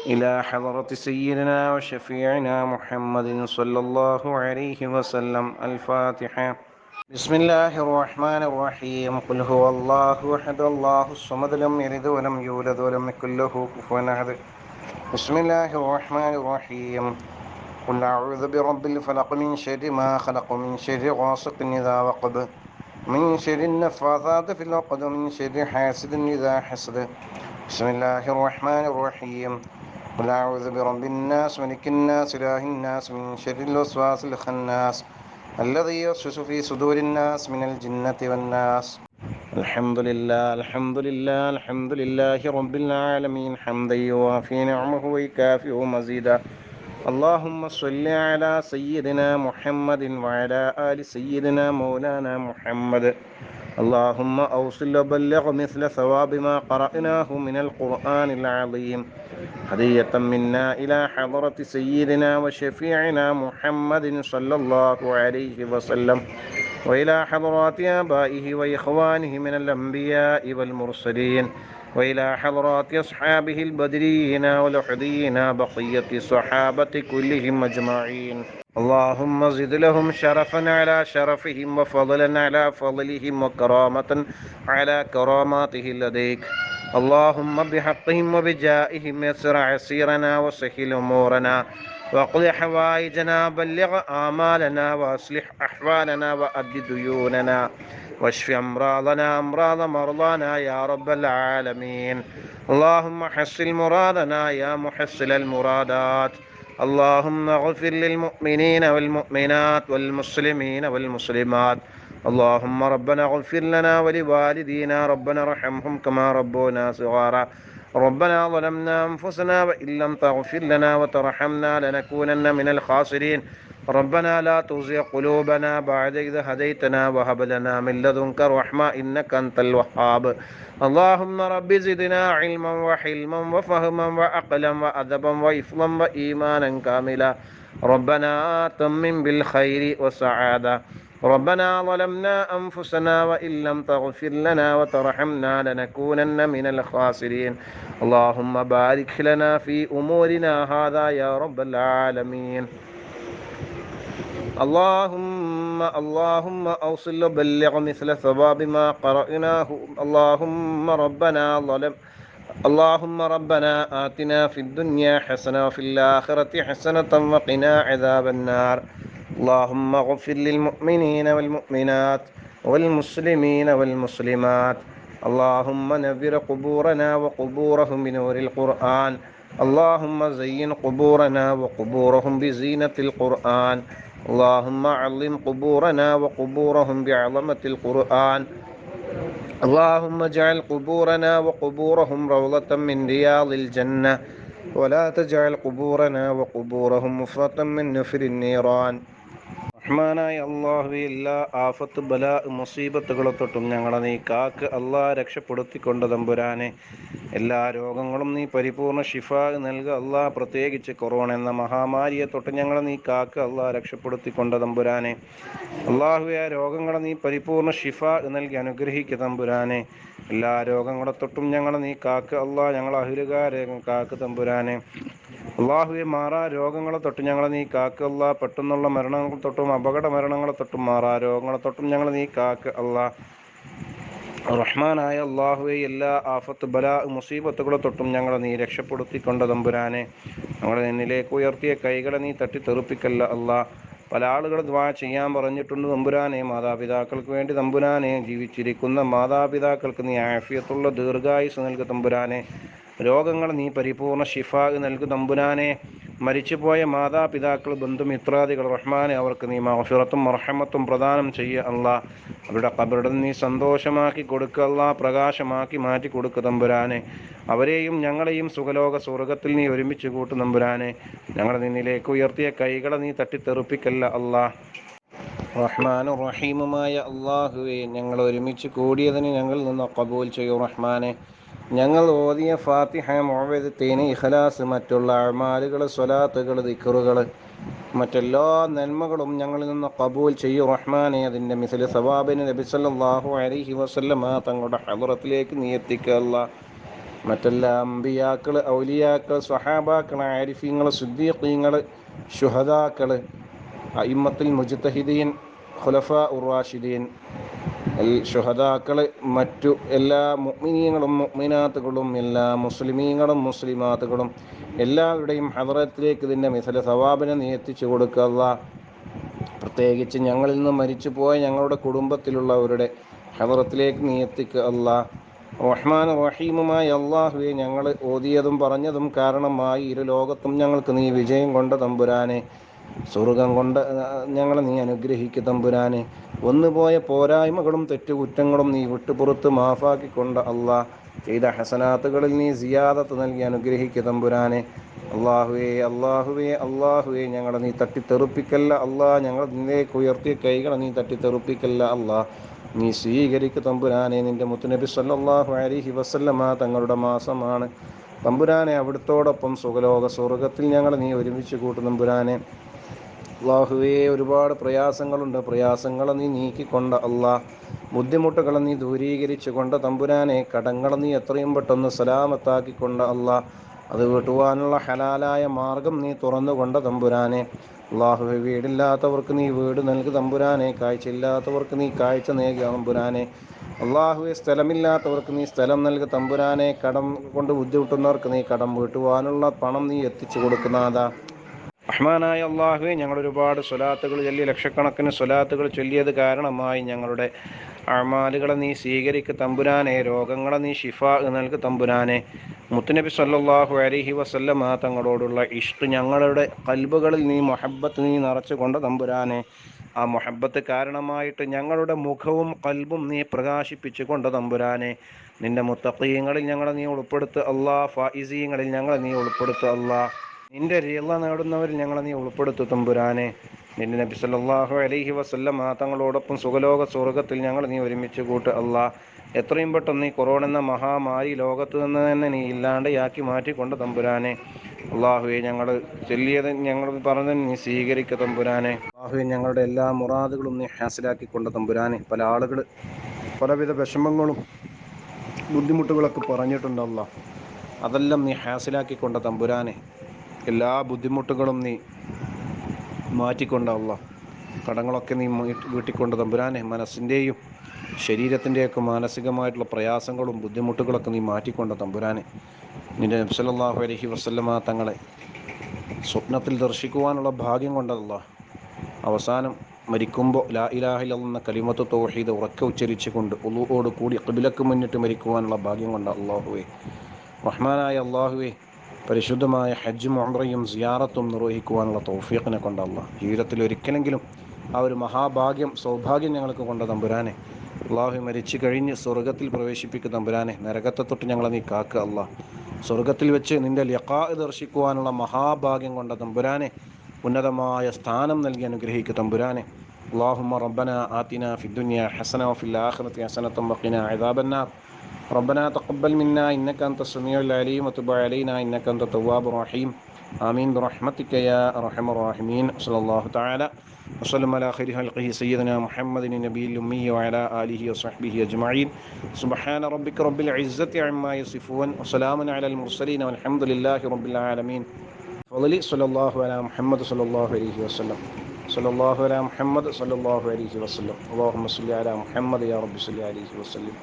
إلى حضرة سيدنا وشفيعنا محمد صلى الله عليه وسلم. الفاتحة. بسم الله الرحمن الرحيم. قل هو الله أحد الله الصمد لم يلد ولم يولد ولم يكن له كفوا أحد. بسم الله الرحمن الرحيم. قل أعوذ برب الفلق من شر ما خلق من شر غاسق إذا وقب من شر النفاثات في العقد من شر حاسد إذا حسد. بسم الله الرحمن الرحيم. قل أعوذ برب الناس ملك الناس إله الناس من شر الوسواس الخناس الذي يوسوس في صدور الناس من الجنة والناس. الحمد لله الحمد لله الحمد لله رب العالمين حمدا يوافي نعمه ويكافئ مزيدا. اللهم صل على سيدنا محمد وعلى آل سيدنا مولانا محمد. اللهم أوصل وبلغ مثل ثواب ما قرأناه من القرآن العظيم هدية منا إلى حضرة سيدنا وشفيعنا محمد صلى الله عليه وسلم وإلى حضرات آبائه وإخوانه من الأنبياء والمرسلين وإلى حضرات أصحابه البدريين والأحديين بقية الصحابة كلهم أجمعين. اللهم زد لهم شرفا على شرفهم وفضلا على فضلهم وكرامة على كراماته لديك. اللهم بحقهم وبجائهم يسر عسيرنا وسهل أمورنا واقض حوائجنا بلغ آمالنا وأصلح أحوالنا وأد ديوننا واشف أمراضنا أمراض مرضانا يا رب العالمين. اللهم حصل مرادنا يا محصل المرادات. اللهم اغفر للمؤمنين والمؤمنات والمسلمين والمسلمات. اللهم ربنا اغفر لنا ولوالدينا ربنا ارحمهم كما ربونا صغارا. ربنا ظلمنا أنفسنا وإن لم تغفر لنا وترحمنا لنكونن من الخاسرين. ربنا لا تزغ قلوبنا بعد إذ هديتنا وهب لنا من لدنك رحمة إنك أنت الوهاب. اللهم رب زدنا علما وحلما وفهما وعقلا وأدبا وإفضا وإيمانا كاملا. ربنا آتمم بالخير وسعادة. ربنا ظلمنا أنفسنا وإن لم تغفر لنا وترحمنا لنكونن من الخاسرين. اللهم بارك لنا في أمورنا هذا يا رب العالمين. اللهم أوصل وبلغ مثل ثواب ما قرأناه. اللهم ربنا آتنا في الدنيا حسنة وفي الآخرة حسنة وقنا عذاب النار. اللهم اغفر للمؤمنين والمؤمنات والمسلمين والمسلمات. اللهم نذر قبورنا وقبورهم بنور القرآن. اللهم زين قبورنا وقبورهم بزينة القرآن. اللهم علم قبورنا وقبورهم بعظمة القرآن. اللهم اجعل قبورنا وقبورهم روضة من رياض الجنة ولا تجعل قبورنا وقبورهم مفرة من نفر النيران. റഹ്മാനായ അല്ലാഹുവേ, എല്ലാ ആഫത്ത് ബലാ മുസീബത്തുകളെ തൊട്ടും ഞങ്ങളെ നീ കാക്ക് അല്ലാഹ്, രക്ഷപ്പെടുത്തിക്കൊണ്ട് തമ്പുരാനെ. എല്ലാ രോഗങ്ങളും നീ പരിപൂർണ ഷിഫ നൽകുക അല്ലാഹ്. പ്രത്യേകിച്ച് കൊറോണ എന്ന മഹാമാരിയെ തൊട്ട് ഞങ്ങളെ നീ കാക്ക് അല്ലാഹ്, രക്ഷപ്പെടുത്തിക്കൊണ്ട് തമ്പുരാനെ. അല്ലാഹുവേ, ആ രോഗങ്ങളെ നീ പരിപൂർണ ഷിഫ നൽകി അനുഗ്രഹിക്കുക തമ്പുരാനെ. എല്ലാ രോഗങ്ങളെ തൊട്ടും ഞങ്ങളെ നീ കാക്ക് അല്ലാഹ്, ഞങ്ങളെ അഹ്ലുകാരെ കാക്ക് തമ്പുരാനെ. അല്ലാഹുവേ, മാറാ രോഗങ്ങളെ തൊട്ട് ഞങ്ങളെ നീ കാക്ക് അല്ലാഹ്. പെട്ടെന്നുള്ള മരണങ്ങൾ തൊട്ടും അപകട മരണങ്ങളെ തൊട്ടും മാറാ രോഗങ്ങളെ തൊട്ടും ഞങ്ങളെ നീ കാക്ക് അല്ലാഹ്. റഹ്മാനായ അല്ലാഹുവേ, എല്ലാ ആഫത്ത് ബലാ മുസീബത്തുകളെ തൊട്ടും ഞങ്ങളെ നീ രക്ഷപ്പെടുത്തിക്കൊണ്ട് തമ്പുരാനെ. ഞങ്ങളെ നിന്നിലേക്ക് ഉയർത്തിയ കൈകളെ നീ തട്ടിത്തെറുപ്പിക്കല്ല അല്ലാഹ്. പല ആളുകൾ ദുആ ചെയ്യാൻ പറഞ്ഞിട്ടുണ്ട് തമ്പുരാനെ. മാതാപിതാക്കൾക്ക് വേണ്ടി തമ്പുരാനെ, ജീവിച്ചിരിക്കുന്ന മാതാപിതാക്കൾക്ക് നീ ആഫിയത്തുള്ള ദീർഘായുസ് നൽകു തമ്പുരാനെ. രോഗങ്ങൾ നീ പരിപൂർണ ഷിഫ നൽകു തമ്പുരാനെ. മരിച്ചുപോയ മാതാപിതാക്കൾ, ബന്ധുമിത്രാദികൾ റഹ്മാനെ, അവർക്ക് നീ മഗ്ഫിറത്തും മർഹമത്തും പ്രദാനം ചെയ്യുക അല്ലാഹ്. അവരുടെ ഖബറിടം നീ സന്തോഷമാക്കി കൊടുക്കുക അല്ലാഹ്, പ്രകാശമാക്കി മാറ്റി കൊടുക്കുക തമ്പുരാനെ. അവരെയും ഞങ്ങളെയും സുഖലോക സ്വർഗത്തിൽ നീ ഒരുമിച്ച് കൂട്ടു തമ്പുരാനെ. ഞങ്ങളെ നിന്നിലേക്ക് ഉയർത്തിയ കൈകളെ നീ തട്ടിത്തെറുപ്പിക്കല്ല അല്ലാഹ്. റഹ്മാനും റഹീമുമായ അല്ലാഹുവേ, ഞങ്ങൾ ഒരുമിച്ച് കൂടിയതിന് ഞങ്ങളിൽ നിന്ന് ഖബൂൽ ചെയ്യൂ റഹ്മാനെ. ഞങ്ങൾ ഓതിയ ഫാത്തിഹ, മുഅവ്വിദത്തൈൻ, ഇഖ്ലാസ്, മറ്റുള്ള അഅ്മാലുകൾ, സ്വലാത്തുകൾ, ദിക്റുകൾ, മറ്റെല്ലാ നന്മകളും ഞങ്ങളിൽ നിന്ന് ഖബൂൽ ചെയ്യൂ റഹ്മാനെ. അതിൻ്റെ മിസ്ല സവാബിന് നബി സല്ലല്ലാഹു അലൈഹി വസല്ലമ തങ്ങളുടെ ഹളറത്തിലേക്ക് നീ എത്തിക്കുക അല്ലാഹ്. മറ്റെല്ലാ അമ്പിയാക്കൾ, ഔലിയാക്കൾ, സ്വഹാബാക്കൾ, ആരിഫീങ്ങൾ, സിദ്ദീഖീങ്ങൾ, ശുഹദാക്കൾ, അയിമ്മത്തുൽ മുജ്തഹിദീൻ, ഖുലഫാ ഉർ-റാഷിദീൻ, ശുഹദാക്കൾ, മറ്റു എല്ലാ മുഅ്മിനീങ്ങളും മുഅ്മിനാത്തുകളും എല്ലാ മുസ്ലിമീങ്ങളും മുസ്ലിമാത്തുകളും എല്ലാവരുടെയും ഹദറത്തിലേക്ക് ഇതിൻ്റെ മിഥല സവാബിനെ നീ എത്തിച്ചു കൊടുക്കുക അല്ലാഹ്. പ്രത്യേകിച്ച് ഞങ്ങളിൽ നിന്ന് മരിച്ചു പോയ ഞങ്ങളുടെ കുടുംബത്തിലുള്ളവരുടെ ഹദറത്തിലേക്ക് നീ എത്തിക്കുക അല്ലാഹ്. റഹ്മാൻ റഹീമുമായ അല്ലാഹുവേ, ഞങ്ങൾ ഓതിയതും പറഞ്ഞതും കാരണമായി ഇരു ലോകത്തും ഞങ്ങൾക്ക് നീ വിജയം കൊണ്ട് തമ്പുരാനെ, സ്വർഗം കൊണ്ട് ഞങ്ങളെ നീ അനുഗ്രഹിക്കുക തമ്പുരാനെ. വന്നുപോയ പോരായ്മകളും തെറ്റുകുറ്റങ്ങളും നീ വിട്ടുപുറത്ത് മാഫാക്കിക്കൊണ്ട് അല്ലാഹ്, ചെയ്ത ഹസനാത്തുകളിൽ നീ സിയാദത്ത് നൽകി അനുഗ്രഹിക്കുക തമ്പുരാനെ. അള്ളാഹുവേ അള്ളാഹുവേ അള്ളാഹുവേ, ഞങ്ങളെ നീ തട്ടിത്തെറുപ്പിക്കല്ല അല്ലാഹ്. ഞങ്ങൾ നിന്നേക്ക് ഉയർത്തിയ കൈകളെ നീ തട്ടിത്തെറുപ്പിക്കല്ല അല്ലാഹ്. നീ സ്വീകരിക്കുക തമ്പുരാനെ. നിന്റെ മുത്തുനബി സല്ലല്ലാഹു അലൈഹി വസല്ലമ തങ്ങളുടെ മാസമാണ് തമ്പുരാനെ. അവിടുത്തോടൊപ്പം സുഖലോക സ്വർഗത്തിൽ ഞങ്ങളെ നീ ഒരുമിച്ച് കൂട്ടും തമ്പുരാനെ. അള്ളാഹുവേ, ഒരുപാട് പ്രയാസങ്ങളുണ്ട്, പ്രയാസങ്ങളെ നീ നീക്കിക്കൊണ്ട് അല്ലാഹ്, ബുദ്ധിമുട്ടുകളെ നീ ദൂരീകരിച്ചു കൊണ്ട് തമ്പുരാനെ, കടങ്ങളെ നീ എത്രയും പെട്ടെന്ന് സലാമത്താക്കിക്കൊണ്ട് അല്ലാഹ്, അത് വീട്ടുവാനുള്ള ഹലാലായ മാർഗം നീ തുറന്നുകൊണ്ട് തമ്പുരാനെ. അള്ളാഹുവേ, വീടില്ലാത്തവർക്ക് നീ വീട് നൽകു തമ്പുരാനെ, കാഴ്ചയില്ലാത്തവർക്ക് നീ കാഴ്ച നൽകുക തമ്പുരാനെ. അള്ളാഹുവേ, സ്ഥലമില്ലാത്തവർക്ക് നീ സ്ഥലം നൽകു തമ്പുരാനെ. കടം കൊണ്ട് ബുദ്ധിമുട്ടുന്നവർക്ക് നീ കടം വീട്ടുവാനുള്ള പണം നീ എത്തിച്ചു കൊടുക്കുന്നതാ. റഹ്മാനായ അള്ളാഹുവേ, ഞങ്ങൾ ഒരുപാട് സ്വലാത്തുകൾ ചൊല്ലി, ലക്ഷക്കണക്കിന് സ്വലാത്തുകൾ ചൊല്ലിയത് കാരണമായി ഞങ്ങളുടെ അമാലുകളെ നീ സ്വീകരിക്കുക തമ്പുരാനെ. രോഗങ്ങളെ നീ ഷിഫാ നൽകു തമ്പുരാനെ. മുത്തുനബി സല്ലല്ലാഹു അലൈഹി വസല്ലമ തങ്ങളോടുള്ള ഇഷ്ക് ഞങ്ങളുടെ ഖൽബുകളിൽ നീ മുഹബ്ബത്ത് നീ നിറച്ചു കൊണ്ട് തമ്പുരാനെ. ആ മുഹബ്ബത്ത് കാരണമായിട്ട് ഞങ്ങളുടെ മുഖവും ഖൽബും നീ പ്രകാശിപ്പിച്ചു കൊണ്ട് തമ്പുരാനെ. നിന്റെ മുത്തഖീങ്ങളിൽ ഞങ്ങളെ നീ ഉൾപ്പെടുത്തുക അല്ലാഹ്. ഫായിസീങ്ങളിൽ ഞങ്ങളെ നീ ഉൾപ്പെടുത്തുക അല്ലാഹ്. നിന്റെ റിള നേടുന്നവരിൽ ഞങ്ങളെ നീ ഉൾപ്പെടുത്തു തമ്പുരാനെ. നിന്റെ നബി സല്ലല്ലാഹു അലൈഹി വസല്ലമ തങ്ങളോടൊപ്പം സുഖലോക സ്വർഗത്തിൽ ഞങ്ങൾ നീ ഒരുമിച്ച് കൂട്ട് അല്ലാഹ്. എത്രയും പെട്ടെന്ന് ഈ കൊറോണ എന്ന മഹാമാരി ലോകത്ത് നിന്ന് തന്നെ നീ ഇല്ലാണ്ടെയാക്കി മാറ്റിക്കൊണ്ട് തമ്പുരാനെ. അള്ളാഹുവെ, ഞങ്ങൾ ചൊല്ലിയത് ഞങ്ങൾ പറഞ്ഞത് നീ സ്വീകരിക്കുക തമ്പുരാനെ. അള്ളാഹുവെ, ഞങ്ങളുടെ എല്ലാ മുറാദുകളും നീ ഹാസിലാക്കിക്കൊണ്ട് തമ്പുരാനെ. പല ആളുകൾ പലവിധ വിഷമങ്ങളും ബുദ്ധിമുട്ടുകളൊക്കെ പറഞ്ഞിട്ടുണ്ട് അല്ലാഹ്, അതെല്ലാം നീ ഹാസിലാക്കിക്കൊണ്ട് തമ്പുരാനെ. എല്ലാ ബുദ്ധിമുട്ടുകളും നീ മാറ്റിക്കൊണ്ട് അല്ലാഹ്, കടങ്ങളൊക്കെ നീ വീട്ടിക്കൊണ്ട് തമ്പുരാനെ. മനസ്സിൻ്റെയും ശരീരത്തിൻ്റെയൊക്കെ മാനസികമായിട്ടുള്ള പ്രയാസങ്ങളും ബുദ്ധിമുട്ടുകളൊക്കെ നീ മാറ്റിക്കൊണ്ട് തമ്പുരാനെ. നിന്റെ നബി സല്ലല്ലാഹു അലൈഹി വസല്ലമ തങ്ങളെ സ്വപ്നത്തിൽ ദർശിക്കുവാനുള്ള ഭാഗ്യം കൊണ്ടല്ലാഹ്, അവസാനം മരിക്കുമ്പോൾ ലാ ഇലാഹ ഇല്ലല്ലാഹ് എന്ന കലിമത്ത് തൗഹീദ് ഉറക്കെ ഉച്ചരിച്ചു കൊണ്ട് ഉളൂഓട് കൂടി ഖിബ്ലക്ക് മുന്നിട്ട് മരിക്കുവാനുള്ള ഭാഗ്യം കൊണ്ട് അല്ലാഹുവേ. റഹ്മാനായ അല്ലാഹുവേ, പരിശുദ്ധമായ ഹജ്ജും ഉംറയും സിയാറത്തും നിർവഹിക്കുവാനുള്ള തൗഫീഖിനെ കൊണ്ട് അല്ലാഹ്, ജീവിതത്തിൽ ഒരിക്കലെങ്കിലും ആ ഒരു മഹാഭാഗ്യം സൗഭാഗ്യം ഞങ്ങൾക്ക് കൊണ്ട് തമ്പുരാനെ. അള്ളാഹു മരിച്ചു കഴിഞ്ഞ് സ്വർഗത്തിൽ പ്രവേശിപ്പിക്കുക തമ്പുരാനെ. നരകത്തെ തൊട്ട് ഞങ്ങളെ നീ കാക്കുക അല്ലാഹ്. സ്വർഗത്തിൽ വെച്ച് നിന്റെ ലിഖാ ദർശിക്കുവാനുള്ള മഹാഭാഗ്യം കൊണ്ട് തമ്പുരാനെ. ഉന്നതമായ സ്ഥാനം നൽകി അനുഗ്രഹിക്കുക തമ്പുരാനെ. അല്ലാഹുമ്മ റബ്ബന ആതിനാ ഫിദ്ദുനിയ ഹസന വഫിൽ ആഖിറതി ഹസനത വഖിനാ അദാബന്നാർ. ربنا تقبل منا إنك أنت السميع العليم وتب علينا إنك أنت التواب الرحيم. آمين برحمتك يا أرحم الراحمين. صلى الله تعالى وسلم على خير خلقه سيدنا محمد النبي الأمي وعلى آله وصحبه أجمعين. سبحان ربك رب العزة عما يصفون وسلام على المرسلين والحمد لله رب العالمين. فضلي صلى الله على محمد صلى الله عليه وسلم. صلى الله على محمد صلى الله عليه وسلم. اللهم صل على محمد يا رب صل عليه وسلم.